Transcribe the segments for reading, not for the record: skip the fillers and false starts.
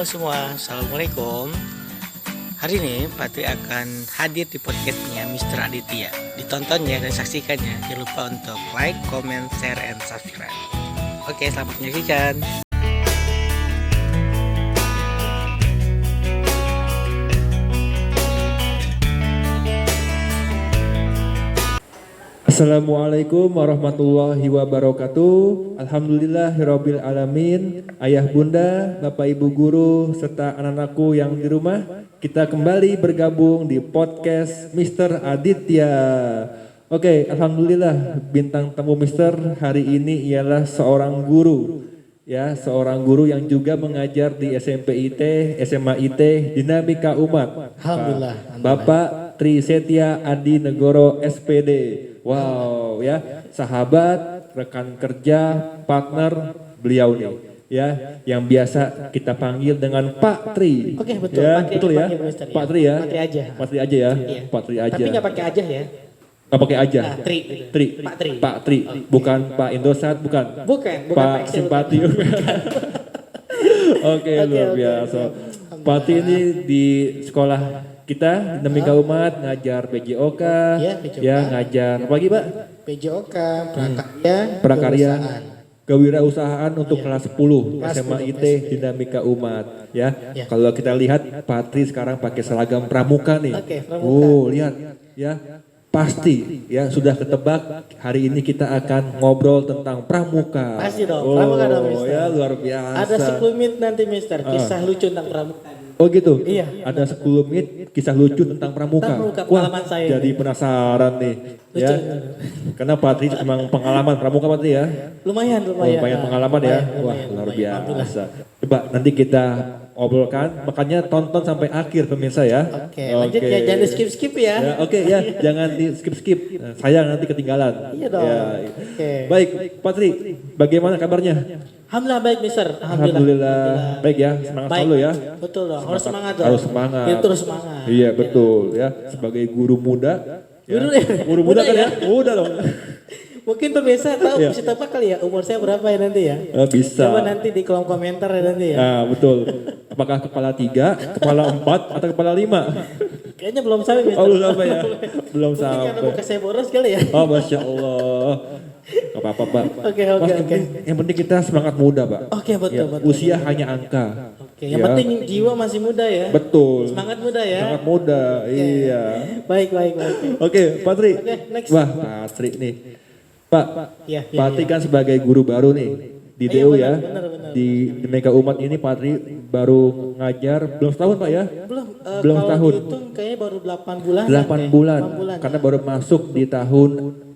Halo semua, Assalamualaikum. Hari ini Patri akan hadir di podcastnya Mr. Aditya. Ditontonnya dan saksikannya. Jangan lupa untuk like, comment, share, and subscribe. Oke, selamat menyaksikan. Assalamualaikum warahmatullahi wabarakatuh. Alhamdulillahirabbil alamin. Ayah bunda, bapak ibu guru serta anak-anakku yang di rumah, kita kembali bergabung di podcast Mr. Aditya. Oke, alhamdulillah bintang tamu Mr. hari ini ialah seorang guru. Ya, seorang guru yang juga mengajar di SMP IT, SMA IT, Dinamika Umat. Alhamdulillah. Bapak Tri Setia Adi Negoro SPD. Wow, ya, sahabat, rekan kerja, partner beliau nih, ya, yang biasa kita panggil dengan Pak Tri. Oke, betul. Ya, Pak Tri betul ya, Mister, Pak Tri ya, Pak Tri aja. Pak Tri aja ya, Iya. Pak Tri aja. Tapi nggak pakai aja ya. Nggak pakai aja. Nah, Tri. Tri. Pak Tri. Pak Tri, bukan Pak Indosat, bukan. Bukan Pak Excel, Simpati. Oke, luar biasa. Pak Tri ini di sekolah kita Dinamika Umat ngajar PJOK, Iya, PJOK. ya ngajar apa lagi Pak? PJOK, prakarya, Prakarya, kewirausahaan. kewirausahaan untuk kelas 10 Kelas SMA 10, IT Dinamika Umat, ya. Ya. Kalau kita lihat Patri sekarang pakai seragam pramuka nih. Oke, pramuka. Oh, lihat ya. Pasti ya sudah ketebak hari ini kita akan ngobrol tentang pramuka. Pasti dong, pramuka dong, Mister. Ya, luar biasa. Ada 10 menit nanti Mister, kisah lucu tentang pramuka. Oh gitu? Iya. Ada 10 menit kisah lucu tentang pramuka. Pramuka, Wah, pengalaman saya. jadi penasaran nih. Ya. Karena Patri memang pengalaman pramuka Patri ya. Lumayan. Lumayan pengalaman ya. Wah, luar biasa. Coba nanti kita obrolkan, makanya tonton sampai akhir pemirsa ya. Oke, lanjut ya, jangan di skip ya. Ya, oke ya, jangan di skip. Saya nanti ketinggalan. Iya dong. Ya. Oke. Baik, Patri, bagaimana kabarnya? Alhamdulillah baik Mister. Alhamdulillah. Baik ya, semangat Baik. selalu ya. Betul dong, harus semangat dong. Harus semangat. Kita terus semangat. Iya betul ya, sebagai guru muda. Ya. Guru Guru muda kan ya? ya? Muda dong. Mungkin pemirsa tahu, Iya. bisa tebak kali ya umur saya berapa ya nanti ya. Bisa. Coba nanti di kolom komentar ya nanti ya. Nah betul. Apakah kepala 3, kepala 4, atau kepala 5? Kayaknya belum sampai Mister. Oh belum sampai ya? Belum Mungkin karena sampai. muka saya boros kali ya. Oh Masya Allah. Gak apa-apa Pak. Oke. Yang penting kita semangat muda Pak. Oke, betul, Ya, betul. usia hanya angka. Oke, yang Ya. penting jiwa masih muda ya. Betul. Semangat muda ya. Semangat muda, iya. Baik. Oke, Patri. Oke, next. Wah, Patri nih. Pak, Iya, Patri kan sebagai guru baru nih di Iya, DU benar, ya. benar. Di Mega Umat ini Patri baru ngajar belum setahun Pak ya? Belum kalau setahun. dihitung kayaknya baru 8 bulan. 8 bulan. 8 bulan. Karena baru masuk di tahun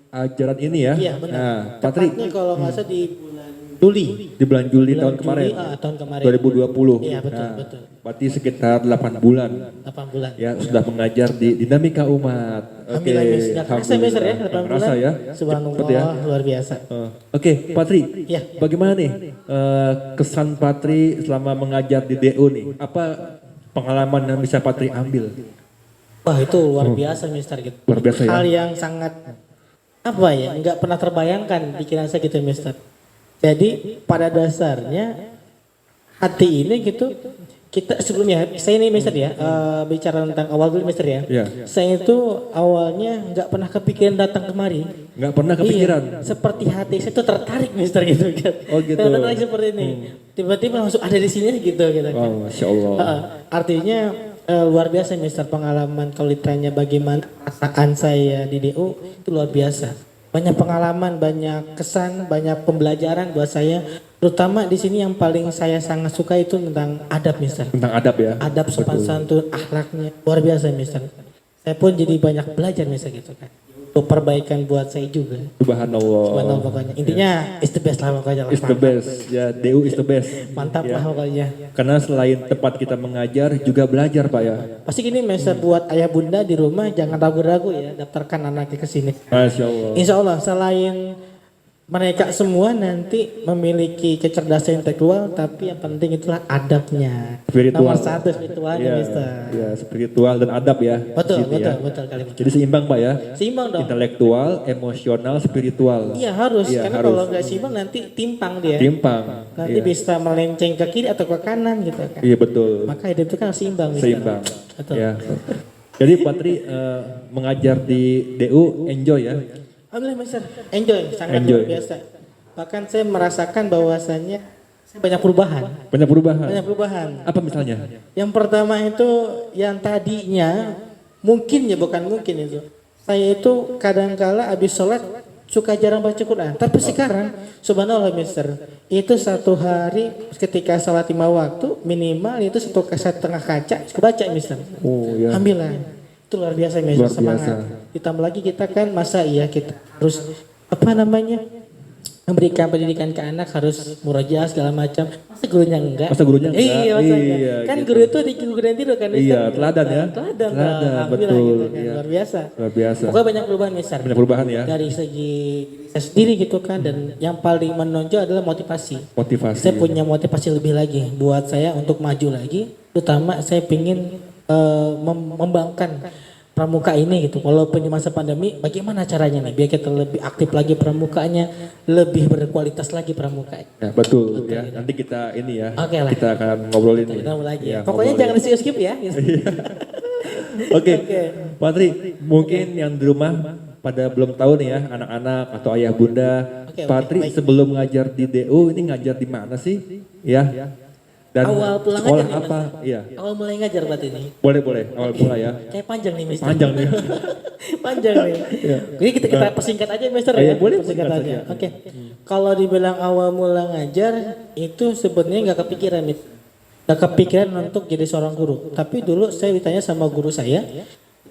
ajaran ini ya. Iya, benar. Nah, Patri Tepatnya kalau nggak salah di bulan Juli. di bulan Juli Bulan tahun Juli, kemarin. tahun kemarin. 2020. Iya, betul, Nah, betul. Berarti sekitar 8 bulan. 8 bulan. Ya, sudah mengajar di Dinamika Umat. Oke. Alhamdulillah Mister. Kerasa Mister ya 8 bulan. Kerasa ya. Subhanallah, Cepet ya. luar biasa. Oke, Patri. Iya. Bagaimana nih kesan Patri selama mengajar di DU nih? Apa pengalaman yang bisa Patri ambil? Wah, itu luar biasa Mister gitu. Luar biasa ya. Hal yang sangat apa ya, nggak pernah terbayangkan pikiran saya gitu Mister. Jadi pada dasarnya hati ini gitu, kita sebelumnya saya ini Mister ya, bicara tentang awal dulu Mister ya. Iya. Saya itu awalnya nggak pernah kepikiran datang kemari. Nggak pernah kepikiran? Iya, seperti hati saya itu tertarik Mister gitu kan. Oh, gitu. Tertarik seperti ini. Tiba-tiba langsung ada di sini gitu gitu. Oh, Masya Allah. Artinya luar biasa Mister, pengalaman kalau ditanya bagaimana perasaan saya di DU itu luar biasa. Banyak pengalaman, banyak kesan, banyak pembelajaran buat saya. Terutama di sini yang paling saya sangat suka itu tentang adab Mister. Tentang adab ya? Adab, sopan santun, akhlaknya luar biasa Mister. Saya pun jadi banyak belajar Mister gitu kan. Untuk perbaikan buat saya juga. Subhanallah. Subhanallah pokoknya. Intinya is the best lah pokoknya. Is the best. Ya, DU is the best. Mantap Ya. lah pokoknya. Karena selain tempat kita mengajar, juga belajar Pak ya. Pasti gini Mister, buat ayah bunda di rumah jangan ragu-ragu ya, daftarkan anaknya ke sini. Masya Allah. Insya Allah selain mereka semua nanti memiliki kecerdasan intelektual, tapi yang penting itulah adabnya. Spiritual. Nomor satu spiritualnya, Iya, Mister. iya, spiritual dan adab ya. Betul, Gitu betul, ya. betul kali. Jadi seimbang Pak ya. Seimbang dong. Intelektual, emosional, spiritual. Iya harus, Iya, karena harus. kalau nggak seimbang nanti timpang dia. Timpang. Nanti Iya. bisa melenceng ke kiri atau ke kanan gitu kan. Iya betul. Maka hidup itu kan harus seimbang. Mister. Seimbang. Betul. Ya. Jadi Pak Tri mengajar di DU enjoy ya. Alhamdulillah Mister, enjoy, sangat Enjoy. luar biasa. Bahkan saya merasakan bahwasannya saya banyak perubahan. Banyak perubahan. Banyak perubahan. Apa misalnya? Yang pertama itu yang tadinya mungkin ya bukan mungkin itu. Saya itu kadangkala habis sholat suka jarang baca Quran. Tapi sekarang subhanallah Mister, itu satu hari ketika sholat 5 waktu minimal itu setengah kaca saya baca Mister. Oh ya. Alhamdulillah. Itu luar biasa Mister, Luar biasa. semangat. Ditambah lagi kita kan masa iya kita harus apa namanya? Memberikan pendidikan ke anak harus murajaah segala macam. Masa gurunya enggak? Masa gurunya enggak? Iya, masa enggak. Iya, Kan gitu. guru itu di guruan tidur kan Mister? Iya, teladan ya. Teladan, Teladan, alhamdulillah betul, gitu kan. iya. Luar biasa. Luar biasa. Pokoknya banyak perubahan Mister. Banyak perubahan ya. Dari segi saya sendiri gitu kan, dan yang paling menonjol adalah motivasi. Motivasi. Saya punya motivasi lebih lagi buat saya untuk maju lagi. Terutama saya ingin membangkan pramuka ini gitu. Walaupun di masa pandemi, bagaimana caranya nih biar kita lebih aktif lagi pramukanya, lebih berkualitas lagi pramukanya. Ya, betul ya. Nanti kita ini ya. Oke lah. Kita akan ngobrolin nih. Kita lagi. Ya, Pokoknya ngobrolin. jangan skip ya. Oke. Oke. Pak Tri, mungkin yang di rumah pada belum tahu nih ya, anak-anak atau ayah bunda. Oke, Pak oke, Tri baik. sebelum ngajar di DU ini ngajar di mana sih? Ya. Dan Awal pulang sekolah aja nih, apa? Iya. Awal mulai ngajar berarti ini. Boleh, awal mulai ya. Kayak panjang nih Mister. Panjang nih. Panjang nih. Jadi kita persingkat aja Mister Iya, ya. boleh, persingkat persingkat aja. saja. Oke. Kalau dibilang awal mula ngajar itu sebenarnya nggak kepikiran Mister. Nggak kepikiran untuk jadi seorang guru. Tapi dulu saya ditanya sama guru saya.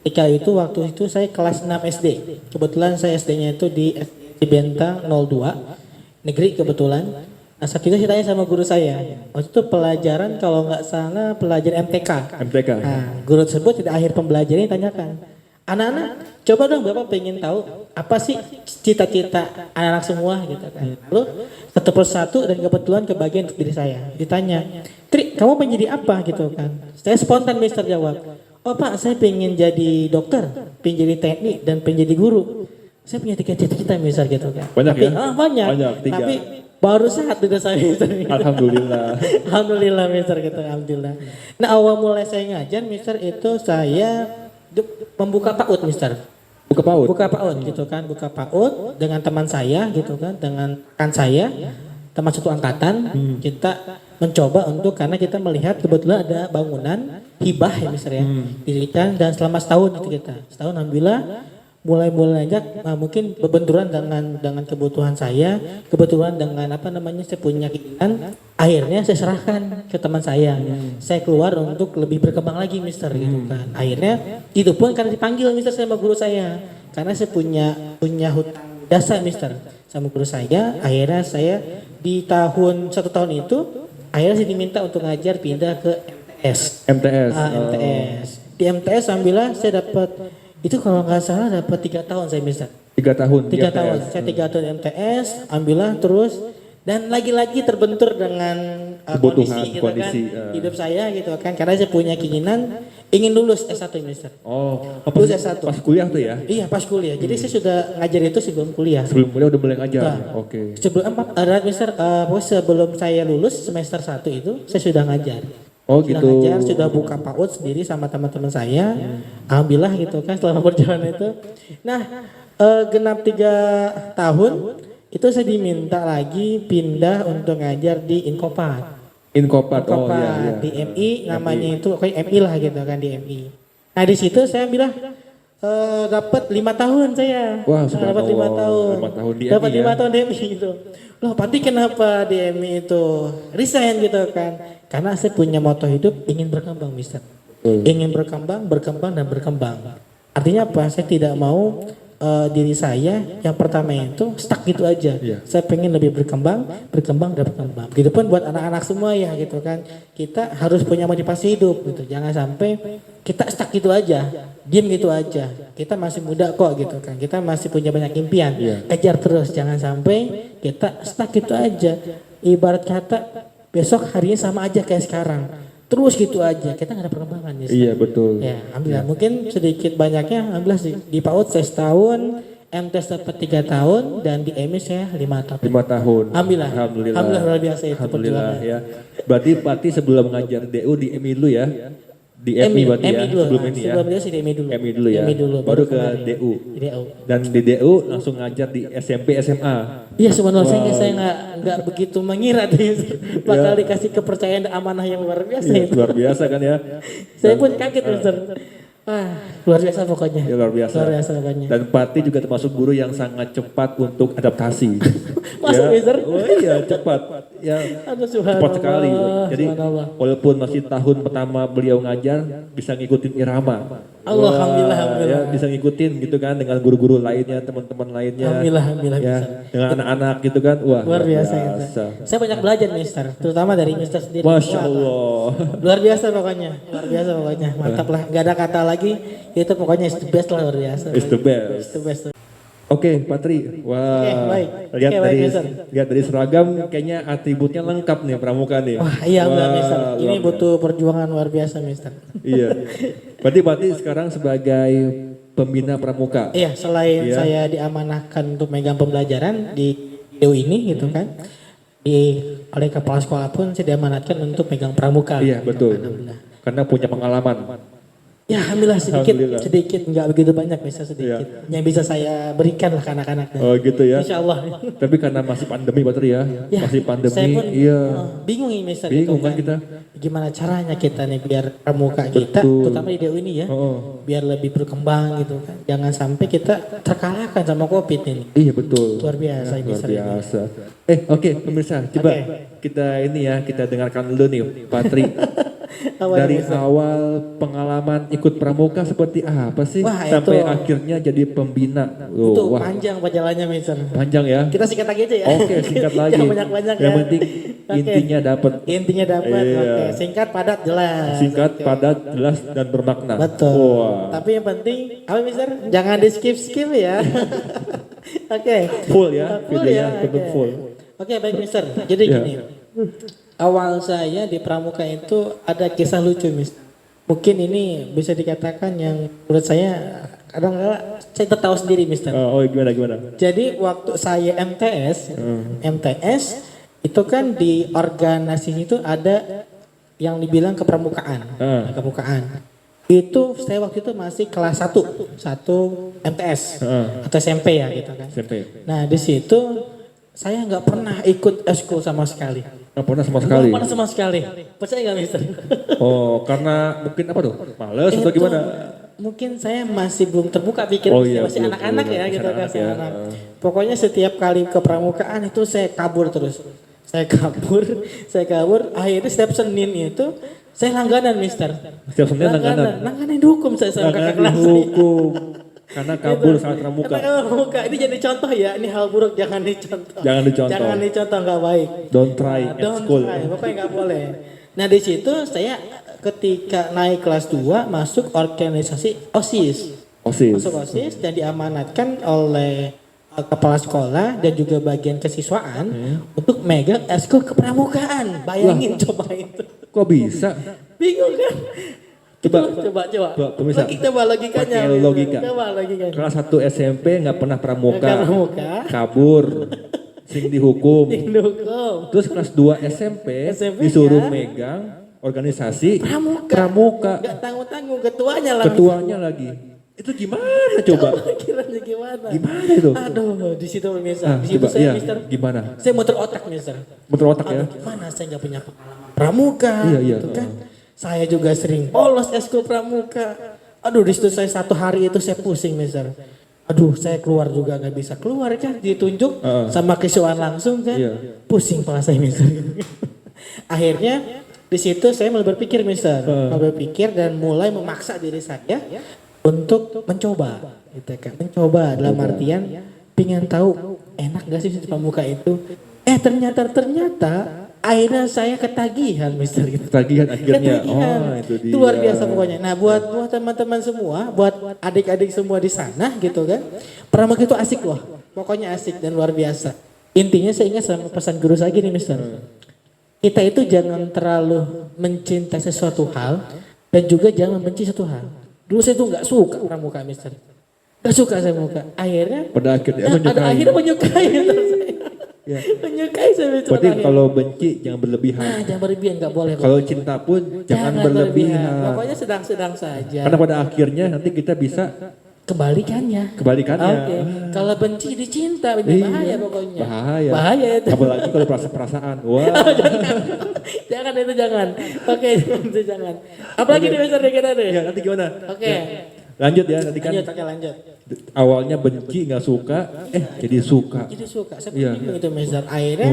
Ketika itu waktu itu saya kelas 6 SD. Kebetulan saya SD-nya itu di Bentang 02 negeri kebetulan. Nah saat itu saya tanya sama guru saya. Waktu itu pelajaran kalau nggak salah pelajaran MTK. MTK. Nah, guru tersebut di akhir pembelajaran tanyakan, anak-anak, coba dong Bapak pengen tahu apa sih cita-cita anak-anak semua gitu kan. Lalu satu persatu dan kebetulan kebagian untuk diri saya. Ditanya, Tri, kamu pengen jadi apa gitu kan. Saya spontan Mister jawab, oh Pak saya pengen jadi dokter, pengen jadi teknik dan pengen jadi guru. Saya punya 3 cita-cita Mister gitu kan. Banyak Tapi, ya? Banyak. Banyak, 3. Tapi baru satu udah saya Mister. Alhamdulillah. Alhamdulillah Mister gitu, alhamdulillah. Nah awal mulai saya ngajar Mister itu saya membuka PAUD Mister. Buka PAUD. Buka PAUD gitu kan, buka PAUD dengan teman saya gitu kan, dengan rekan saya, teman satu angkatan, kita mencoba untuk karena kita melihat kebetulan ada bangunan hibah ya Mister ya, didirikan dan selama setahun itu kita, setahun alhamdulillah mulai ngajak mungkin berbenturan dengan kebutuhan saya, kebetulan dengan apa namanya saya punya keinginan, akhirnya saya serahkan ke teman saya. Saya keluar untuk lebih berkembang lagi Mister gitu kan. Akhirnya itu pun karena dipanggil Mister sama guru saya. Karena saya punya hutang jasa Mister sama guru saya. Akhirnya saya di tahun 1 tahun itu akhirnya saya diminta untuk ngajar pindah ke MTS. MTS. MTS. Di MTS alhamdulillah saya dapat itu kalau nggak salah dapat 3 tahun saya Mister. 3 tahun. 3 tahun. Saya 3 tahun MTS, alhamdulillah terus dan lagi-lagi terbentur dengan Kebutuhan, kondisi, gitu kondisi, kan, hidup saya gitu kan. Karena saya punya keinginan ingin lulus S1 Mister. Oh, Lulus S1. pas kuliah tuh ya? Iya pas kuliah. Jadi saya sudah ngajar itu sebelum kuliah. Sebelum kuliah udah mulai ngajar. Nah, Oke. Sebelum Mister, pokoknya sebelum saya lulus semester 1 itu saya sudah ngajar. Oh Sudah gitu. ngajar, sudah buka PAUD sendiri sama teman-teman saya. Alhamdulillah gitu kan selama perjalanan itu. Nah, genap 3 tahun itu saya diminta lagi pindah untuk ngajar di Inkopat. Inkopat. Oh Inkopat iya, iya. di MI namanya itu kayak MI lah gitu kan di MI. Nah di situ saya bilang dapat 5 tahun saya. Wah, sudah dapat 5 tahun. 5 tahun di Dapat MI 5 ya? tahun di MI gitu. Loh, Pati kenapa di MI itu resign gitu kan? Karena saya punya moto hidup ingin berkembang, Mister. Ingin berkembang, dan berkembang. Artinya apa? Saya tidak mau diri saya yang pertama itu stuck gitu aja. Iya. Saya pengen lebih berkembang dan berkembang. Begitupun buat anak-anak semua ya gitu kan. Kita harus punya motivasi hidup gitu. Jangan sampai kita stuck gitu aja, diem gitu aja. Kita masih muda kok gitu kan. Kita masih punya banyak impian. Iya. Kejar terus, jangan sampai kita stuck gitu aja. Ibarat kata besok harinya sama aja kayak sekarang. Terus gitu aja, kita nggak ada perkembangan ya. Iya betul. Ya, alhamdulillah. Mungkin sedikit banyaknya, alhamdulillah sih. Di PAUD saya setahun, MTes dapat 3 tahun, dan di EMI saya 5 tahun. 5 tahun. Alhamdulillah. Alhamdulillah. Alhamdulillah luar biasa itu Alhamdulillah perjuangan. ya. Berarti Pati sebelum mengajar DU di MI dulu ya. Di MI berarti ya. dulu. Sebelum ini ya. Sebelum dia sih di EMI dulu. MI dulu ya. EMI dulu, Baru ke kemarin. DU. Di DU. Dan di DU langsung ngajar di SMP SMA. Iya sebenarnya Wow. saya nggak begitu mengira deh bakal dikasih kepercayaan dan amanah yang luar biasa Ya, itu. luar biasa kan ya. Saya pun kaget Mister. Wah, luar biasa pokoknya. Ya, luar biasa. Luar biasa pokoknya. Dan Pati juga termasuk guru yang sangat cepat untuk adaptasi. Masuk, Mister? Oh iya cepat. Ya Aduh, cepat sekali. Jadi subhanallah. walaupun masih tahun pertama beliau ngajar bisa ngikutin irama. Alhamdulillah, Wah, alhamdulillah. ya, bisa ngikutin gitu kan dengan guru-guru lainnya, teman-teman lainnya. Alhamdulillah Ya, bisa. dengan anak-anak gitu kan. Wah, Luar biasa. Saya banyak belajar Mister, terutama dari Mister sendiri. Masya Wah, Allah. luar biasa pokoknya, mantap lah, nggak ada kata lagi, itu pokoknya is the best lah, luar biasa. It's the It's best. the best. Oke, Patri. Wah. Oke, baik. Lihat Oke, baik, dari Mister. lihat dari seragam kayaknya atributnya lengkap nih pramuka nih. Wah iya enggak Wah, Mister, ini luar butuh perjuangan luar biasa Mister. Iya. Berarti Pati sekarang sebagai pembina pramuka. Iya, selain Iya. saya diamanahkan untuk megang pembelajaran di DU ini gitu kan, oleh kepala sekolah pun saya diamanatkan untuk megang pramuka. Iya, betul. Alhamdulillah. Karena punya pengalaman. Ya alhamdulillah Alhamdulillah. sedikit nggak begitu banyak bisa sedikit yang bisa saya berikan lah ke anak-anak. Oh gitu ya. Insya Allah. Tapi karena masih pandemi Patri ya. Ya, Masih pandemi. saya pun Iya. bingung nih Mister. Bingung gitu kan kita. Gimana caranya kita nih biar pramuka kita, Betul. terutama di DU ini ya, Oh. biar lebih berkembang gitu kan. Jangan sampai kita terkalahkan sama COVID ini. Iya betul. Luar biasa ini Luar sering. biasa. Oke pemirsa, coba Oke. kita ini ya, kita dengarkan dulu nih Patri. Awal Dari Mister. awal pengalaman ikut pramuka seperti apa sih Wah, sampai itu. akhirnya jadi pembina? Oh, Itu wah, panjang perjalanannya Mister. panjang ya. Kita singkat lagi aja ya. Oke, singkat lagi. Jangan banyak-banyak ya. Yang penting Oke. intinya dapat. Intinya dapat. Iya. Oke. Singkat, padat, jelas. Singkat, Oke. padat, jelas dan bermakna. Betul. Wah. Tapi yang penting apa Mister? Jangan di skip ya. Oke. Full ya, videonya betul oke. full. Oke baik Mister. Jadi Ya. gini. Awal saya di pramuka itu ada kisah lucu Mister. Mungkin ini bisa dikatakan yang menurut saya kadang-kadang saya tertawa sendiri Mister. Oh, gimana gimana? Jadi waktu saya MTS itu kan di organisasi itu ada yang dibilang kepramukaan. Kepramukaan. Itu saya waktu itu masih kelas 1 MTS atau SMP ya gitu kan. SMP. Nah di situ saya nggak pernah ikut eskul sama sekali. Nggak pernah sama sekali. Nggak pernah sama sekali. Percaya nggak Mister? Oh, karena mungkin apa tuh? Males atau Itu gimana? Mungkin saya masih belum terbuka pikiran, Oh iya, masih belum, anak-anak belum, ya masih gitu kan. anak-anak masih ya. anak. Pokoknya setiap kali ke pramukaan itu saya kabur terus. Saya kabur. Akhirnya setiap Senin itu saya langganan Mister. Setiap Senin langganan. Langganan dihukum saya sama kakak Langganan kelas saya. dihukum. Karena kabur Gitu. saat pramuka. Karena pramuka ini jadi contoh ya, ini hal buruk jangan dicontoh. Jangan dicontoh. Jangan dicontoh nggak baik. Don't try at Don't school. try, pokoknya nggak boleh. Nah di situ saya ketika naik kelas 2 masuk organisasi OSIS. OSIS. Masuk OSIS dan diamanatkan oleh kepala sekolah dan juga bagian kesiswaan untuk megang eskul kepramukaan. Bayangin coba itu. Kok bisa? Bingung kan? Coba. Coba. Pemirsa. Coba logikanya. Pakai logika. Coba logikanya. Kelas 1 SMP nggak pernah pramuka. Nggak pramuka. Kabur. Sing dihukum. Dihukum. Terus kelas 2 SMP, SMP disuruh ya. megang organisasi Pramuka. pramuka. Gak tanggung-tanggung ketuanya lah. Ketuanya lagi. Itu gimana coba? Kiranya gimana? Gimana itu? Aduh, di situ Mister. Ah, Di situ coba, saya iya, Mister. gimana? Saya muter otak Mister. Muter otak ya? Aduh, gimana saya nggak punya pengalaman pramuka Iya, gitu kan. Saya juga sering bolos eskul pramuka. Aduh, di situ saya 1 hari itu saya pusing Mister. Aduh, saya keluar juga nggak bisa keluar kan, ditunjuk sama kesiswaan langsung kan. Iya. Pusing kepala saya Mister. Akhirnya di situ saya mulai berpikir Mister, mulai berpikir dan mulai memaksa diri saya untuk mencoba, gitu kan. Mencoba dalam artian pengen tahu enak gak sih di pramuka itu. Ternyata akhirnya saya ketagihan Mister gitu. Ketagihan akhirnya. Ketagihan. Oh, itu dia. Itu luar biasa pokoknya. Nah, buat teman-teman semua, buat adik-adik semua di sana gitu kan. Pramuka itu asik loh. Pokoknya asik dan luar biasa. Intinya saya ingat sama pesan guru saya gini Mister. Kita itu jangan terlalu mencintai sesuatu hal dan juga jangan membenci satu hal. Dulu saya tuh nggak suka pramuka Mister. Nggak suka saya pramuka. Akhirnya Pada akhirnya menyukai. Ya. Menyukai saya Mister. Berarti kalau benci jangan berlebihan. Jangan berlebihan, nggak boleh. Kalau cinta pun jangan berlebihan. Pokoknya sedang-sedang saja. Karena pada akhirnya nanti kita bisa Kebalikannya. kebalikannya. Kalau benci dicinta, ini Iya. bahaya pokoknya. Bahaya. Bahaya itu. Apalagi kalau perasaan. Wah. Jangan itu jangan. Oke, itu jangan. Apalagi nih Mister kita deh. Ya nanti gimana? Oke. Lanjut ya nanti kan. Lanjut. Awalnya benci nggak suka, jadi suka. Jadi suka. Saya Iya. bingung itu Mister. Akhirnya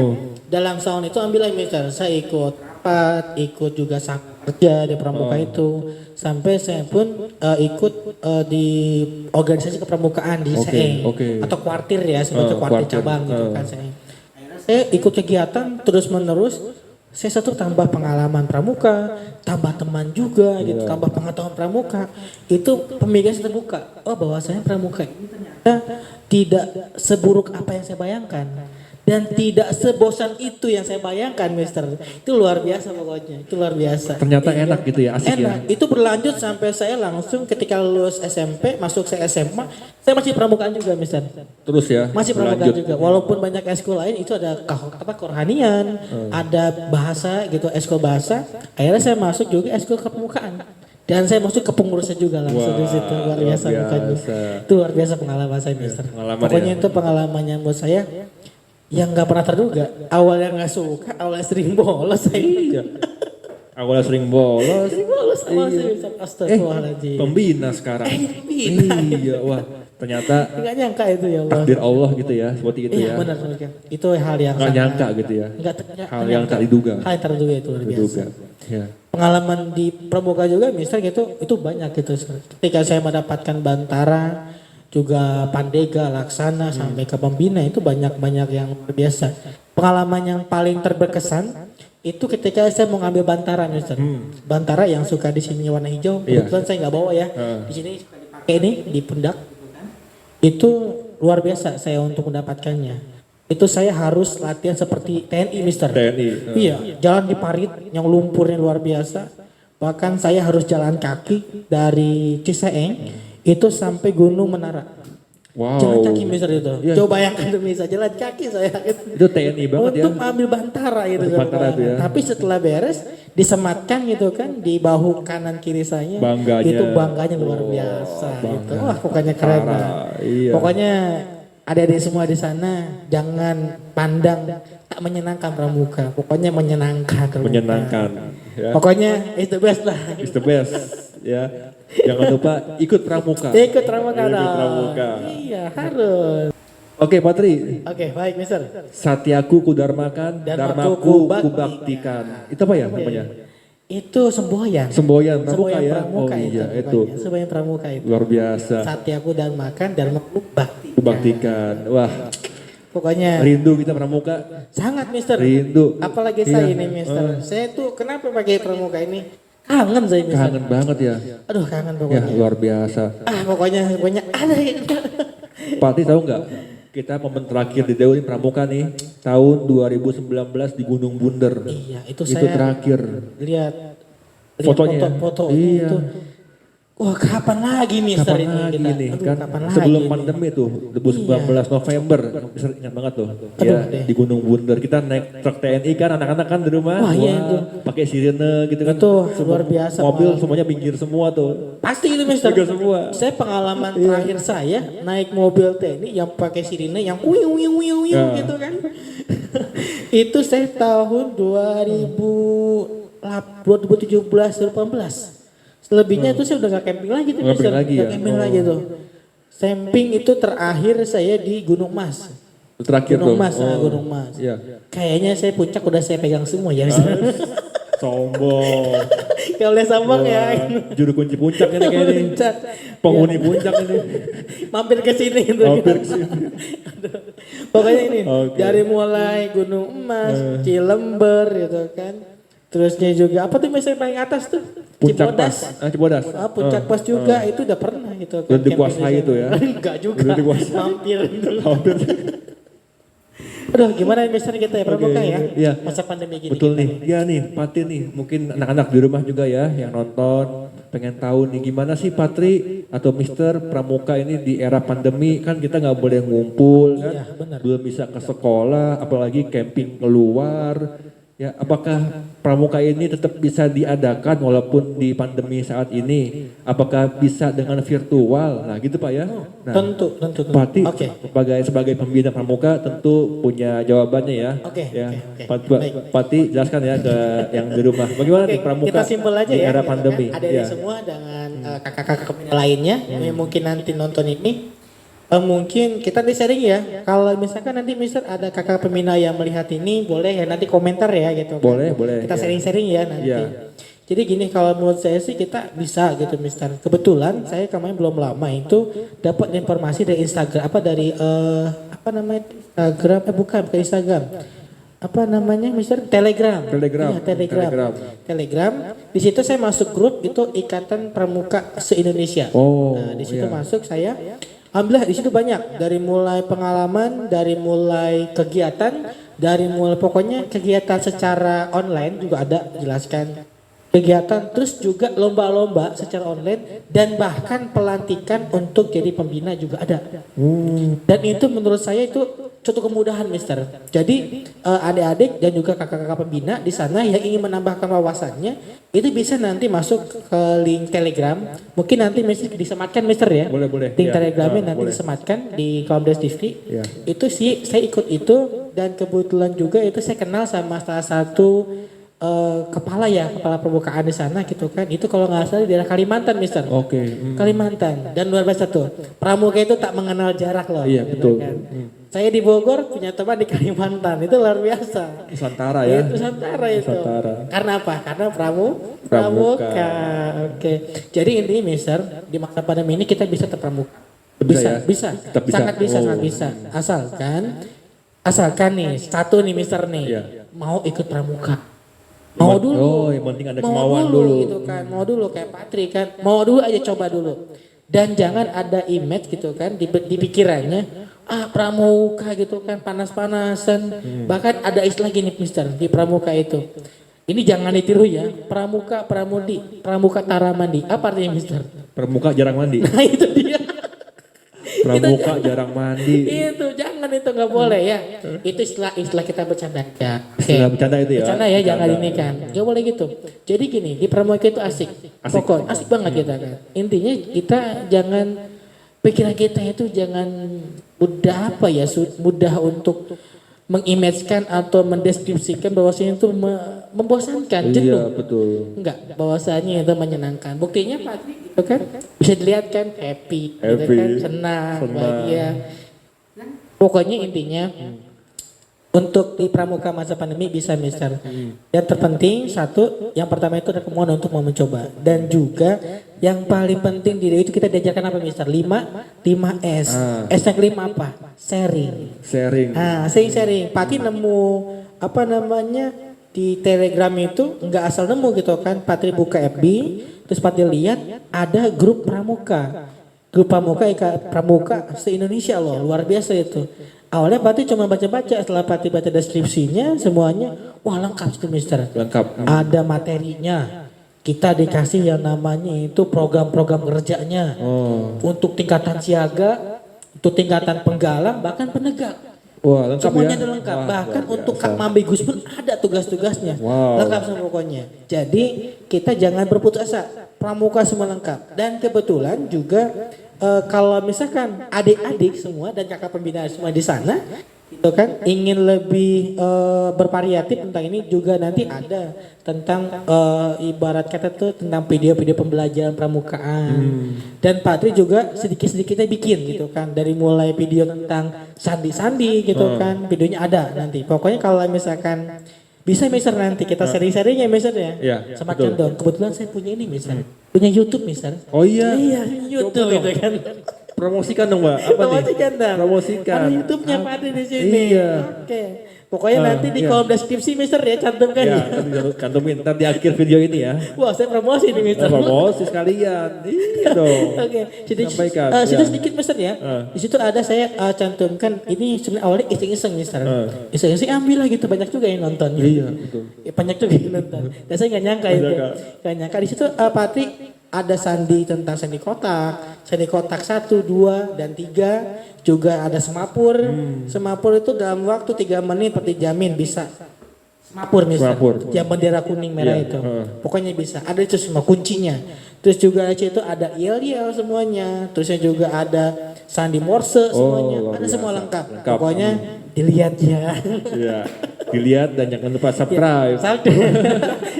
dalam tahun itu ambil aja Mister. Saya ikut rapat, ikut juga kerja di pramuka itu. Sampai saya pun ikut di organisasi kepramukaan di SE. Atau kuartir ya, sebagai kuartir cabang gitu kan saya. Saya ikut kegiatan terus menerus. Saya satu tambah pengalaman pramuka, tambah teman juga gitu, tambah pengetahuan pramuka. Itu pemikiran saya terbuka. Oh bahwasanya pramuka ini ternyata tidak seburuk apa yang saya bayangkan. Dan tidak sebosan itu yang saya bayangkan Mister. Itu luar biasa pokoknya, itu luar biasa. Ternyata enak gitu ya, asik enak. ya. Itu berlanjut sampai saya langsung ketika lulus SMP, masuk saya SMA, saya masih pramukaan juga Mister. Terus ya. Masih pramukaan juga. Walaupun banyak ekskul lain itu ada kerohanian, ada bahasa gitu, ekskul bahasa. Akhirnya saya masuk juga ekskul kepramukaan. Dan saya masuk ke pengurusnya juga langsung di situ. Luar biasa bukannya. Itu luar biasa pengalaman saya Mister. Pokoknya itu pengalamannya buat saya yang nggak pernah terduga. Awalnya nggak suka, awalnya sering bolos saya. Iya. Awalnya sering bolos. Sering bolos awal saya Mister. Astagfirullahaladzim. Pembina sekarang. Iya, wah. Ternyata Nggak nyangka itu ya Allah. takdir Allah gitu ya, seperti itu Iya ya. benar. Itu hal yang Nggak nyangka gitu ya. Hal yang tak diduga. Hal yang terduga itu luar biasa. Diduga. Ya. Pengalaman di pramuka juga Mister gitu, itu banyak gitu. Ketika saya mendapatkan bantara, juga pandega, laksana, sampai ke pembina itu banyak-banyak yang luar biasa. Pengalaman yang paling terberkesan itu ketika saya mau ngambil bantara Mister. Bantara yang suka di sini warna hijau, kebetulan saya nggak bawa ya. Di sini suka dipakai ini di pundak. Itu luar biasa saya untuk mendapatkannya. Itu saya harus latihan seperti TNI Mister. TNI. Iya, jalan di parit yang lumpurnya luar biasa. Bahkan saya harus jalan kaki dari Ciseeng itu sampai Gunung Menara. Wow. Jalan kaki Mister itu. Iya. Coba bayangkan bisa jalan kaki saya. Itu TNI banget ya. Untuk ambil bantara itu. Untuk bantara itu ya. Tapi setelah beres disematkan gitu kan di bahu kanan kiri saya. Bangganya. Itu bangganya luar biasa. Gitu. Wah pokoknya keren banget. Iya. Pokoknya adik-adik semua di sana jangan pandang tak menyenangkan pramuka. Pokoknya menyenangkan. Pramuka. Menyenangkan. Ya. Pokoknya itu best lah. It's the best. Ya. Jangan lupa ikut pramuka. Ikut pramuka Ikut dong. pramuka. Iya harus. Oke Patri. Oke baik Mister. Satyaku kudarmakan, Dharmaku dharmaku kubaktikan. Itu apa ya namanya? Itu semboyan. Semboyan pramuka Semboyan ya. pramuka Oh iya pokoknya. itu. Semboyan pramuka itu. Luar biasa. Satyaku dan makan dharmaku bakti. Kubaktikan. Wah, Pokoknya rindu kita pramuka. sangat Mister. Rindu. Apalagi Iya. saya ini Mister. Saya tuh kenapa pakai pramuka ini? Kangen saya Mister. Kangen banget ya. Aduh kangen Ya pokoknya. luar biasa. Pokoknya ada gitu. Patri tahu nggak? Kita momen terakhir di Dewa ini pramuka nih tahun 2019 di Gunung Bunder. Iya itu Itu saya terakhir. lihat Fotonya ya? foto Iya. itu. Wah kapan lagi Mister Kapan ini lagi kita? nih Aduh, kan kapan sebelum lagi pandemi tuh 2019 November bisa ingat banget tuh ya deh. di Gunung Bunder kita naik truk TNI kan anak-anak kan di rumah Wah, iya itu. pakai sirene gitu kan Itu luar biasa mobil pengalaman. semuanya pinggir semua tuh Pasti itu Mister. Pinggir semua. Saya pengalaman terakhir saya naik mobil TNI yang pakai sirine yang uyung uyung uyung uyung Ya. gitu kan. Itu saya tahun 2017 2018. Selebihnya itu saya udah gak camping lagi tuh Nggak Mister. camping lagi Nggak ya? camping lagi tuh. Camping itu terakhir saya di Gunung Mas. terakhir Gunung tuh Mas, Gunung Mas. Iya. Kayaknya saya puncak udah saya pegang semua ya Mister. Sombong oleh Sabang ya. Wah, juru kunci puncak ini kayak ini. Puncak. Penghuni puncak ini. Mampir ke sini gitu. Mampir ke sini. Pokoknya ini Oke. dari mulai Gunung Emas, Cilember gitu kan. Terusnya juga apa tuh misalnya paling atas tuh? Puncak pas. Cibodas. Cibodas. Puncak pas juga itu udah pernah gitu kan. Udah dikuasai itu ya? Enggak juga. Udah dikuasai. Mampir. Hampir. Aduh gimana misalnya kita ya pramuka Oke, ya? iya. Masa pandemi gini. Betul kita nih, ya nih Patri nih, mungkin anak-anak di rumah juga ya yang nonton, pengen tahu nih gimana sih Patri atau Mister Pramuka ini di era pandemi kan kita nggak boleh ngumpul kan, Iya, benar. belum bisa ke sekolah, apalagi camping keluar. Ya, apakah pramuka ini tetap bisa diadakan walaupun di pandemi saat ini? Apakah bisa dengan virtual? Nah, gitu Pak ya. Nah, Tentu. Pati Oke. sebagai pembina pramuka tentu punya jawabannya ya. Oke, Ya, oke. Pak Pati jelaskan ya ke yang di rumah. Bagaimana Oke, nih pramuka kita simpel aja di ya. era gitu pandemi? kan. Ada Ya. semua dengan kakak-kakak pembina lainnya yang mungkin nanti nonton ini. Mungkin kita nanti sharing ya. Kalau misalkan nanti Mister ada kakak pembina yang melihat ini, boleh ya nanti komentar ya gitu. Kan. Boleh, Kita ya. sharing-sharing ya nanti. Ya. Jadi gini kalau menurut saya sih kita bisa gitu Mister. Kebetulan saya kemarin belum lama itu dapat informasi dari Instagram dari apa namanya Instagram bukan Instagram. Apa namanya Mister? Telegram. Telegram. Iya, Telegram. Di situ saya masuk grup itu Ikatan Pramuka se-Indonesia. Oh, Nah, di situ iya. masuk saya. Alhamdulillah di situ banyak dari mulai pengalaman, dari mulai kegiatan, dari mulai pokoknya kegiatan secara online juga ada jelaskan kegiatan, terus juga lomba-lomba secara online dan bahkan pelantikan untuk jadi pembina juga ada. Dan itu menurut saya itu suatu kemudahan Mister. Jadi adik-adik dan juga kakak-kakak pembina di sana yang ingin menambahkan wawasannya itu bisa nanti masuk ke link Telegram. Mungkin nanti Mister disematkan Mister ya. Boleh. Link Ya. Telegramnya nanti Boleh. disematkan di kolom deskripsi. Ya. Itu sih saya ikut itu dan kebetulan juga itu saya kenal sama salah satu kepala permukaan di sana gitu kan. Itu kalau nggak salah di daerah Kalimantan Mister. Oke. Kalimantan dan luar biasa tuh. Pramuka itu tak mengenal jarak loh. Iya, gitu betul. kan. Saya di Bogor punya teman di Kalimantan itu luar biasa. Nusantara ya. Itu Nusantara itu. Nusantara. Karena apa? Karena Pramuka. pramuka. Oke. Jadi intinya Mister di masa pandemi ini kita bisa terpramuka. Bisa ya? Bisa. Tetap bisa. Sangat bisa, Oh. sangat bisa. Asalkan nih satu nih Mister nih Iya. mau ikut pramuka. Mau dulu. Oh, yang penting ada Mau kemauan dulu. gitu kan. Mau dulu kayak Patri kan. Mau dulu aja coba dulu. Dan jangan ada image gitu kan di pikirannya. Pramuka gitu kan panas-panasan. Bahkan ada istilah gini Mister di pramuka itu. Ini jangan ditiru ya. Pramuka, pramudi, pramuka taramandi. Apa artinya Mister? Pramuka jarang mandi. Nah itu dia. Pramuka jarang mandi. Itu jangan itu nggak boleh ya. Itu istilah kita bercanda ya. Oke. Istilah bercanda itu ya? Bercanda ya jangan Bercanda. ini kan. Gak boleh gitu. Jadi gini di pramuka itu asik. Pokoknya asik banget kita kan. Intinya kita jangan pikiran kita itu jangan mudah mudah untuk mengimagekan atau mendeskripsikan bahwasanya itu membosankan, Iya, jenuh. betul. Enggak, bahwasanya itu menyenangkan. Buktinya Patri gitu kan bisa dilihat kan happy, gitu Happy, kan senang, senang. bahagia. Pokoknya intinya untuk di pramuka masa pandemi bisa Mister. Yang terpenting satu, yang pertama itu ada kemauan untuk mau mencoba dan juga yang paling penting di itu kita diajarkan apa Mister? 5S. S yang kelima apa? Sharing. Sharing. Sharing. Pati nemu apa namanya di Telegram itu nggak asal nemu gitu kan. Patri buka FB, terus Patri lihat ada grup pramuka. Grup pramuka se-Indonesia loh, luar biasa itu. Awalnya Patri cuma baca-baca, setelah Patri baca deskripsinya semuanya, wah lengkap itu Mister. Lengkap. Ada materinya. Kita dikasih yang namanya itu program-program kerjanya. Untuk tingkatan siaga, untuk tingkatan penggalang, bahkan penegak. Wah, lengkap Semuanya ya. ada lengkap. Wah, Bahkan luar untuk biasa. Kak Mambigus pun ada tugas-tugasnya. Wow. Lengkap semua pokoknya. Jadi kita jangan berputus asa. Pramuka semua lengkap. Dan kebetulan juga kalau misalkan adik-adik semua dan kakak pembina semua di sana, itu kan ingin lebih bervariatif tentang ini juga nanti ada tentang ibarat kata tuh tentang video-video pembelajaran pramukaan. Dan Patri juga sedikit-sedikitnya bikin gitu kan dari mulai video tentang sandi-sandi gitu kan videonya ada nanti. Pokoknya kalau misalkan Bisa Mister nanti kita sering-sering ya Mister ya. Iya, Sama betul. Candong. Kebetulan saya punya ini Mister. Punya YouTube Mister. Oh iya. Iya, YouTube Coba gitu dong. kan. Promosikan dong Mbak. Apa nih? Promosikan dong. Promosikan. Ada YouTube-nya Pak Ade di sini. Iya. Oke. Pokoknya nanti di iya. kolom deskripsi Mister ya cantumkan Ya, ya. nanti cantumin ntar di akhir video ini ya. Wah, saya promosi nih Mister. Promosi sekalian. Iya dong. Oke, jadi Sampaikan, situ ya. sedikit Mister ya. Di situ ada saya cantumkan ini sebenarnya awalnya iseng-iseng Mister. Iseng-iseng ambil lah gitu banyak juga yang nonton. Iya, betul. Ya, banyak juga yang nonton. Dan saya nggak nyangka itu. Nggak nyangka di situ Patri ada sandi tentang sandi kotak 1, 2, dan 3. Juga ada semapur. Semapur itu dalam waktu 3 menit seperti jamin bisa. Semapur Mister. Semapur. Yang bendera kuning merah Iya, itu. Pokoknya bisa. Ada itu semua kuncinya. Terus juga di situ ada yel-yel semuanya. Terusnya juga ada sandi morse semuanya. luar Ada semua biasa. lengkap. Lengkap. Pokoknya dilihat ya. Iya. Dilihat dan jangan lupa subscribe.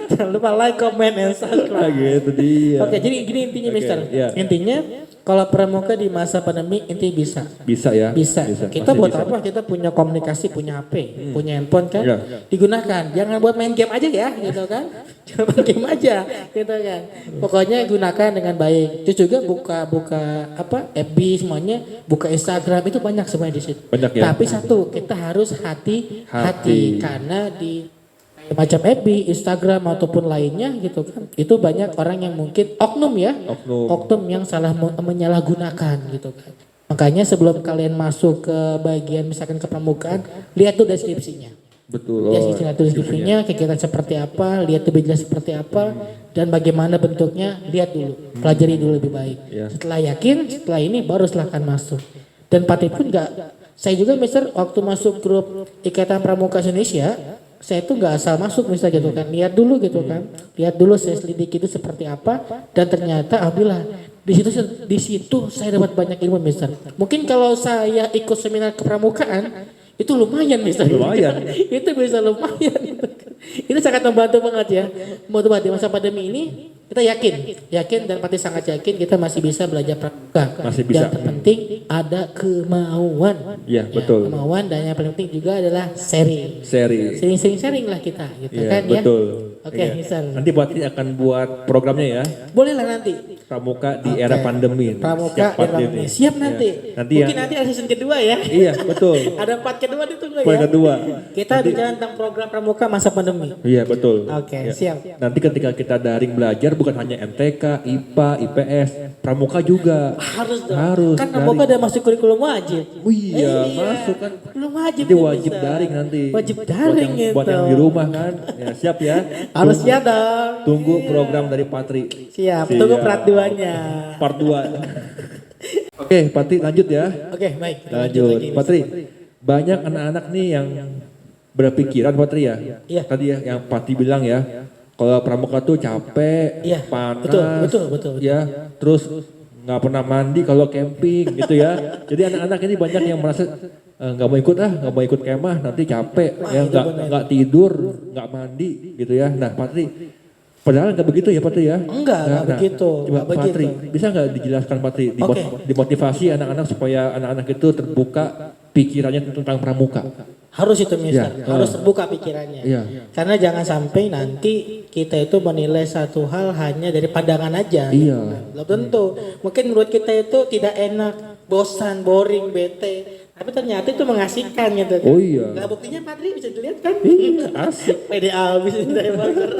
Jangan lupa like, comment, and subscribe. Gitu dia. Oke, jadi gini intinya Oke, Mister. iya. Intinya kalau pramuka di masa pandemi intinya bisa. Bisa ya? Bisa. Kita Masih buat bisa. apa? Kita punya komunikasi, punya HP, punya handphone kan? Iya. Digunakan. Jangan buat main game aja ya, gitu kan? Jangan main game aja, gitu kan? Pokoknya gunakan dengan baik. Terus juga buka apa? FB semuanya, buka Instagram itu banyak semuanya di situ. Banyak ya? Tapi satu, kita harus hati-hati Hati. karena di macam FB, Instagram ataupun lainnya gitu kan. Itu banyak orang yang mungkin oknum ya. Oknum yang salah menyalahgunakan gitu kan. Makanya sebelum kalian masuk ke bagian misalkan ke pramukaan, lihat tuh deskripsinya. Betul. Lihat tuh deskripsinya, kegiatan seperti apa, lihat tuh jelas seperti apa, dan bagaimana bentuknya, lihat dulu. Pelajari dulu lebih baik. Iya. Setelah yakin, setelah ini baru silahkan masuk. Dan Pati pun saya juga Mister waktu masuk grup Ikatan Pramuka Indonesia, saya itu nggak asal masuk misalnya gitu kan, lihat dulu gitu kan, lihat dulu saya selidiki itu seperti apa, dan ternyata alhamdulillah di situ saya dapat banyak ilmu Mister. Mungkin kalau saya ikut seminar kepramukaan itu lumayan Mister. Lumayan. Itu bisa lumayan. Itu sangat membantu banget ya. Membantu banget di masa pandemi ini kita yakin dan pasti sangat yakin kita masih bisa belajar pramuka. Masih bisa. Yang terpenting ada kemauan. Iya, Ya, betul. kemauan dan yang paling penting juga adalah sharing. Sering-sering sharing lah kita gitu Iya, kan ya. betul. Oke, Iya. Mister. Nanti Patri akan buat programnya ya. Boleh lah nanti. Pramuka di era pandemi. Pramuka Siap, Patri era ini. pandemi. Siap nanti. Iya. Nanti Mungkin nanti ada season kedua ya. Iya, betul. Ada part kedua ditunggu Poin ya. kedua. Kita bicara tentang program pramuka masa pandemi. Iya, betul. Oke, Ya. siap. Nanti ketika kita daring belajar bukan hanya MTK, IPA, IPS, pramuka juga. Harus dong. Harus. Kan daring. pramuka udah masuk kurikulum wajib. Oh iya, masuk kan. Kurikulum wajib. Jadi nih, wajib Mister. daring nanti. Wajib Buat daring yang, gitu. buat yang di rumah kan. Ya, siap ya. Harus Tunggu- ya dong. Tunggu program dari Patri. Siap. Tunggu part 2-nya. Part 2. Oke, Patri lanjut ya. Oke, baik. Kita Lanjut. lagi. Patri, banyak anak-anak nih yang berpikiran Patri ya. Iya. Tadi ya yang Patri bilang ya. Kalau pramuka tuh capek, Iya, panas, betul. ya, terus nggak pernah mandi kalau camping gitu ya. Jadi anak-anak ini banyak yang merasa nggak mau ikut nggak mau ikut kemah nanti capek, ya itu benar. nggak tidur, nggak mandi gitu ya. Nah Patri, padahal nggak begitu ya Patri ya? Enggak begitu, Coba nggak begitu. Patri, bisa nggak dijelaskan Patri, Oke. dimotivasi anak-anak supaya anak-anak itu terbuka pikirannya tentang pramuka. Harus itu Mister, Iya. harus terbuka pikirannya. Iya. Karena jangan sampai nanti kita itu menilai satu hal hanya dari pandangan aja. Iya. Belum tentu. Mungkin menurut kita itu tidak enak, bosan, boring, bete. Tapi ternyata itu mengasihkan gitu kan. Oh iya. Nah buktinya Patri bisa dilihat kan. Iya, asik. Pede abis ini dari Bogor.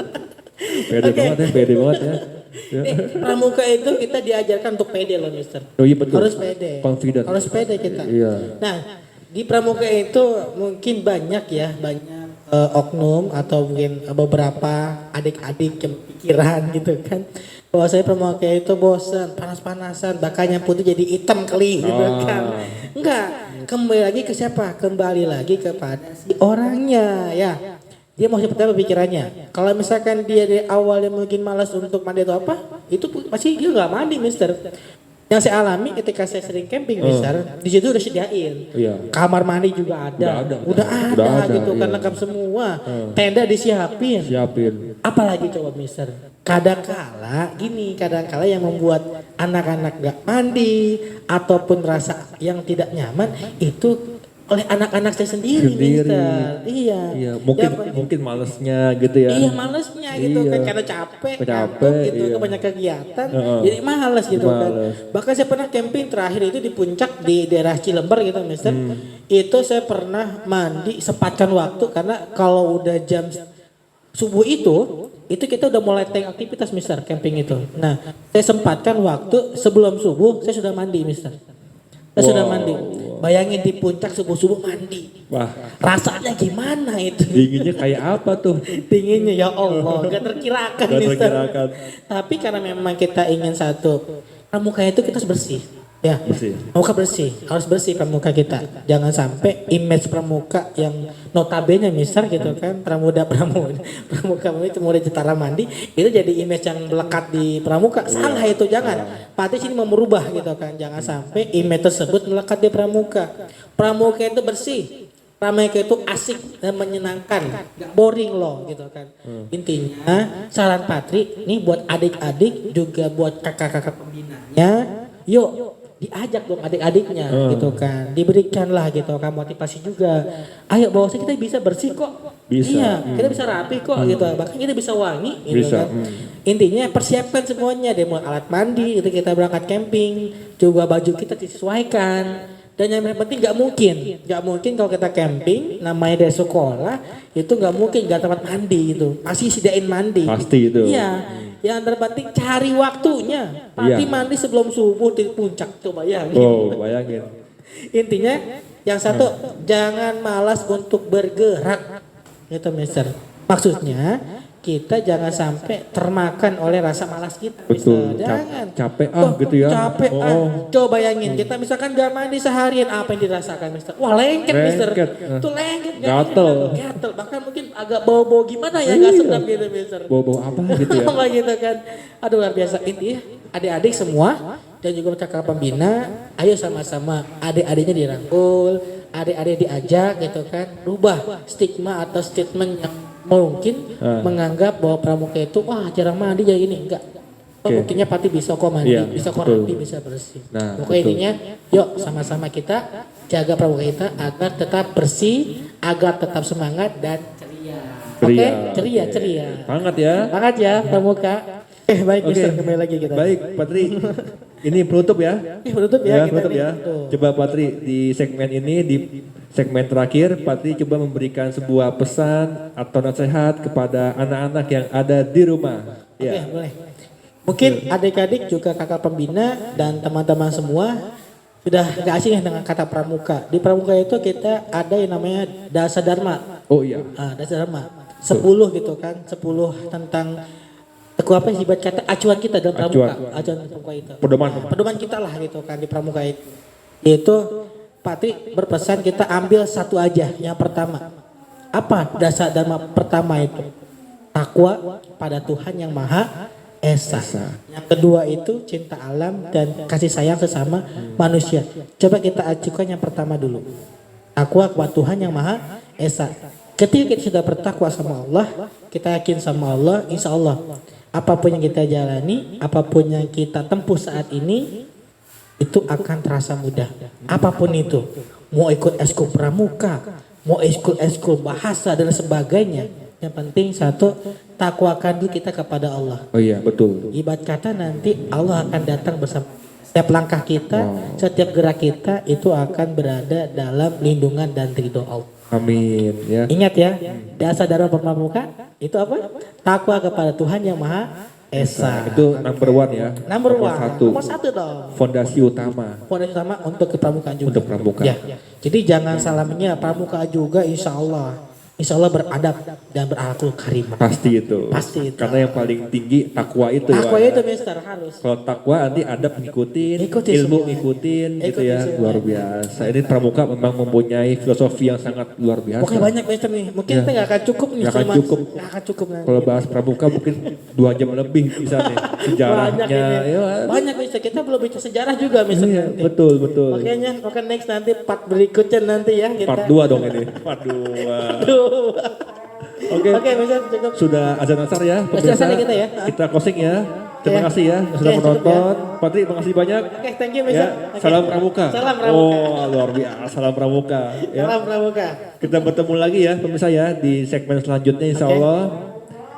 Pede Oke. banget ya, pede banget ya. Ya. Pramuka itu kita diajarkan untuk pede loh Mister. Oh iya betul. Harus pede. Confident. Harus pede kita. Iya. Nah, di pramuka itu mungkin banyak oknum atau mungkin beberapa adik-adik yang pikiran gitu kan. Bahwa saya pramuka itu bosan, panas-panasan, bakanya putih jadi hitam kali gitu kan. Enggak, kembali lagi ke siapa? Kembali lagi kepada si orangnya ya. Dia mau seperti apa pikirannya. Kalau misalkan dia dari awalnya mungkin malas untuk mandi atau apa, itu pasti dia nggak mandi Mister. Yang saya alami ketika saya sering camping Mister, di situ udah sediain. Iya. Kamar mandi juga ada. Udah ada gitu kan iya. lengkap semua. Tenda disiapin. Siapin. Apalagi coba Mister. Kadangkala yang membuat anak-anak gak mandi ataupun rasa yang tidak nyaman itu oleh anak-anak saya sendiri, Mister. Iya. Iya, mungkin Ya, mungkin malesnya gitu ya. iya malesnya gitu Iya. kan karena capek, Capek, ngantuk gitu, iya. banyak kegiatan, Heeh. jadi males gitu kan. Males. Bahkan saya pernah camping terakhir itu di puncak di daerah Cilember gitu, Mister. Itu saya pernah mandi sempatkan waktu karena kalau udah jam subuh itu kita udah mulai take aktivitas, Mister, camping itu. Nah, saya sempatkan waktu sebelum subuh saya sudah mandi, Mister. Saya sudah mandi. Bayangin di puncak subuh-subuh mandi. Wah, Rasanya gimana itu? dinginnya kayak apa tuh? Dinginnya ya Allah, gak terkirakan, Gak Mister. terkirakan. Tapi karena memang kita ingin satu, pramuka itu kita harus bersih. Ya, Bersih. pramuka bersih, harus bersih pramuka kita. Jangan sampai image pramuka yang notabene Mister gitu kan, pramuka itu muda Jetara mandi, itu jadi image yang melekat di pramuka. Salah itu, jangan. Pati sini mau merubah gitu kan, jangan sampai image tersebut melekat di pramuka. Pramuka itu bersih. Pramuka itu asik dan menyenangkan, gak boring loh gitu kan. Intinya saran Patri nih buat adik-adik juga buat kakak-kakak pembinanya, yuk diajak dong adik-adiknya gitu kan, diberikanlah gitu kan motivasi juga. Ayo bahwasanya kita bisa bersih kok, Bisa. iya kita bisa rapi kok gitu, bahkan kita bisa wangi gitu Bisa. kan. Intinya persiapkan semuanya, deh mulai alat mandi itu kita berangkat camping, juga baju kita disesuaikan. Dan yang penting nggak mungkin kalau kita camping namanya dari sekolah itu nggak mungkin nggak tempat mandi itu, pasti sediain mandi. Pasti itu. Iya. Yang terpenting cari waktunya. Pasti Iya. mandi sebelum subuh di puncak, coba bayangin. Oh, bayangin. Intinya yang satu jangan malas untuk bergerak. Itu, Mister. Maksudnya kita jangan sampai termakan oleh rasa malas kita. Betul. Mister. Jangan. Capek Wah, gitu ya. Capek Oh. Coba bayangin kita misalkan gak mandi seharian, apa yang dirasakan, Mister? Wah, lengket, Mister. Lengket. Tuh lengket. Gatel. Gatel. Bahkan mungkin agak bau-bau gimana ya, gak sedap gitu, Mister. Bau-bau apa gitu ya. Apa gitu kan. Aduh, luar biasa. Intinya adik-adik semua dan juga kakak pembina, ayo sama-sama adik-adiknya dirangkul, adik-adik diajak gitu kan. Rubah stigma atau statement yang mungkin menganggap bahwa pramuka itu wah jarang mandi jadi ini, enggak. Oh, Oke. buktinya Pati bisa kok mandi, Iya, bisa kok betul. rapi, bisa bersih. Nah, Pokoknya betul. intinya yuk sama-sama kita jaga pramuka kita agar tetap bersih, agar tetap semangat dan ceria. Oke, ceria. Semangat ya. Semangat ya pramuka. Baik, Oke. Mister, kembali lagi kita. Baik, Patri. Ini penutup ya. Penutup ya, kita penutup nih. ya. Tuh. Coba Patri di segmen ini, di segmen terakhir, Patri coba memberikan sebuah pesan atau nasihat kepada anak-anak yang ada di rumah. Oke, Ya. boleh. Mungkin adik-adik juga kakak pembina dan teman-teman semua sudah gak asing ya dengan kata pramuka. Di pramuka itu kita ada yang namanya dasa dharma. Oh iya. Dasa dharma. 10 gitu kan, 10 tentang apa sih buat kata acuan kita dalam pramuka. Acuan pramuka itu. Pedoman kita lah gitu kan di pramuka itu. Itu Patri berpesan kita ambil satu aja. Yang pertama, apa dasa dharma pertama itu? Takwa pada Tuhan yang Maha Esa. Yang kedua itu cinta alam dan kasih sayang sesama manusia. Coba kita acukan yang pertama dulu. Takwa kepada Tuhan yang Maha Esa. Ketika kita sudah bertakwa sama Allah, kita yakin sama Allah, insya Allah apapun yang kita jalani, apapun yang kita tempuh saat ini, itu akan terasa mudah. Apapun itu, mau ikut eskul pramuka, mau eskul bahasa dan sebagainya. Yang penting satu, takwakan dulu kita kepada Allah. Oh iya, betul. Ibarat kata nanti Allah akan datang bersama. Setiap langkah kita, setiap gerak kita itu akan berada dalam lindungan dan ridho Allah. Amin ya. Ingat ya, dasar darah pramuka itu apa? Takwa kepada Tuhan yang Maha Esa. Itu number one ya. Nomor satu. Nomor satu dong. Fondasi utama Fondasi utama untuk kepramukaan juga. untuk pramuka. Ya. Jadi jangan salah mengira pramuka juga insya Allah beradab dan berakhlak karimah. Pasti itu. Pasti itu. Karena yang paling tinggi takwa itu. Takwa ya. itu Mister harus. Kalau takwa nanti adab ngikutin, Ikutin ilmu semua. ngikutin gitu Ikutin ya. semua. Luar biasa. Ini pramuka memang mempunyai filosofi yang sangat luar biasa. Pokoknya banyak Mister nih. Mungkin kita nggak akan cukup nih. Nggak akan cuma- cukup. Nggak akan cukup nanti. Kalau bahas pramuka mungkin 2 jam lebih bisa nih. Sejarahnya. Banyak ini. Ya, Banyak Mister. Kita belum bicara sejarah juga Mister. iya, nanti. betul. Makanya next nanti part berikutnya nanti ya kita. Part 2 dong ini. Part 2. Oke. Oke Mister cukup. Sudah azan asar ya. Azan asar pemirsa. kita ya. Kita closing ya. Terima Ya. kasih ya yang sudah Oke, cukup menonton. Patri, makasih banyak. Oke, thank you Mister. Ya, Oke. salam pramuka. Salam pramuka. Oh, luar biasa, salam pramuka. Ya. Salam pramuka. Kita bertemu lagi ya pemirsa ya di segmen selanjutnya insya Oke. Allah.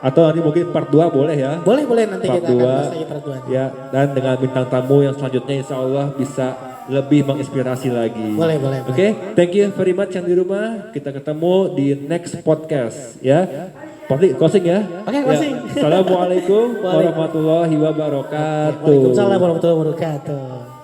Atau nanti mungkin part 2 boleh ya. Boleh nanti Part kita akan 2. bahas lagi part 2. Ya, dan dengan bintang tamu yang selanjutnya insya Allah bisa lebih menginspirasi lagi. Boleh. Oke, thank you very much yang di rumah. Kita ketemu di next podcast ya. Patri, closing ya. Oke, closing. Ya. Assalamualaikum warahmatullahi wabarakatuh. Waalaikumsalam warahmatullahi wabarakatuh.